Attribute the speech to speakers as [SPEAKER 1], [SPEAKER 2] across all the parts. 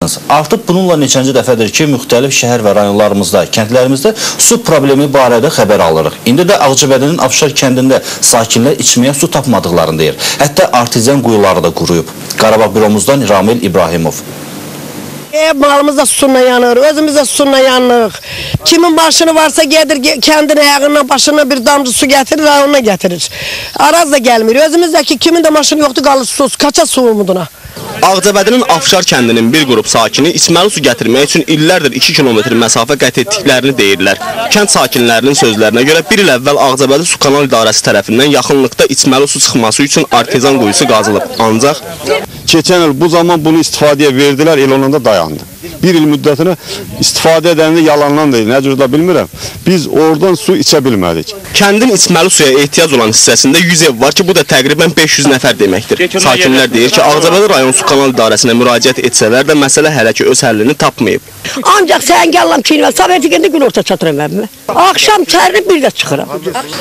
[SPEAKER 1] danışdınız. Artıq bununla neçənci dəfədir ki, müxtəlif şəhər və rayonlarımızda, kəndlərimizdə su problemi barədə xəbər alırıq. İndi də Ağcabədinin Afşar kəndində sakinlər içməyə su tapmadıqlarını deyir. Hətta artizan quyuları da quruyub. Qarabağ büromuzdan Ramil İbrahimov.
[SPEAKER 2] Malımız da susunla yanır, özümüz de susunla yanırıq. Kimin başını varsa gelir kendine ayağına başına bir damcı su getirir, ayağına getirir. Araz da gelmiyor. Özümüzdeki kimin de maşını yoktu, kalır susuz. Kaça su umuduna?
[SPEAKER 3] Ağcabədinin Afşar kəndinin bir qrup sakini içməli su gətirmək üçün illərdir 2 kilometr məsafə qət etdiklərini deyirlər. Kənd sakinlərinin sözlərinə görə bir il əvvəl Ağcabədi Su Kanal İdarəsi tərəfindən yaxınlıqda içməli su çıxması üçün artezan quyusu qazılıb. Ancaq
[SPEAKER 4] keçən il bu zaman bunu istifadəyə verdilər, el onunda dayandı. Bir il müddətinə istifadə edəndə yalandan deyil, nə cür də bilmirəm. Biz oradan su içə bilmədik.
[SPEAKER 3] Kəndin içməli suya ehtiyac olan hissəsində 100 ev var ki, bu da təqribən 500 nəfər deməkdir. Sakinlər deyir ki, Ağcabədi rayon Su Kanal İdarəsinə müraciət etsələr də məsələ hələ ki öz həllini tapmayıb.
[SPEAKER 2] Ancaq sən gələm ki, Sovet gəndə gün orta çatıram əvvəl. Axşam çərini bir də çıxıram.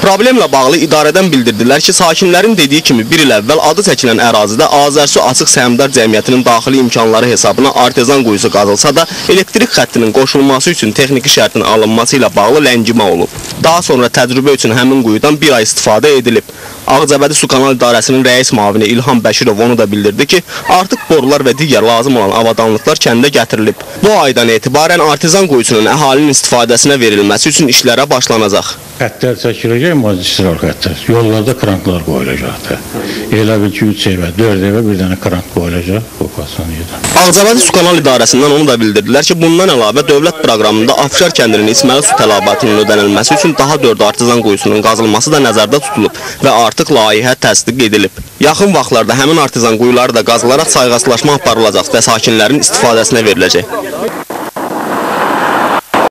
[SPEAKER 3] Problemlə bağlı idarədən bildirdilər ki, sakinlərin dediyi kimi bir il əvvəl adı çəkilən ərazidə Azərsu Açıq Səhmdar Cəmiyyətinin daxili imkanları hesabına artezan quyusu qazılsa da elektrik xəttinin qoşulması üçün texniki şərtin alınması ilə bağlı ləngimə olub. Daha sonra təcrübə üçün həmin quyudan bir ay istifadə edilib. Ağcabədi Su Kanal İdarəsinin rəis müavini İlham Bəşirov onu da bildirdi ki, artıq borular və digər lazım olan avadanlıqlar kəndə gətirilib. Bu aydan etibarən artezan quyusunun əhalinin istifadəsinə verilməsi üçün işlərə başlanacaq.
[SPEAKER 5] Xəttlər çəkiləcək, magistral xəttlər. Yollarda kranklar qoyulacaqdır. Elə bil ki, 3 evə, 4 evə bir dənə krank qoyulacaq.
[SPEAKER 3] Ağcabədi Su Kanal İdarəsindən onu da bildirdilər ki, bundan əlavə dövlət proqramında Afşar kəndinin içməli su tələbatının ödənilməsi üçün daha 4 artezan quyusunun qazılması da nəzərdə tutulub və artıq layihə təsdiq edilib. Yaxın vaxtlarda həmin artezan quyuları da qazılaraq sayğaclaşma aparılacaq və sakinlərin istifadəsinə veriləcək.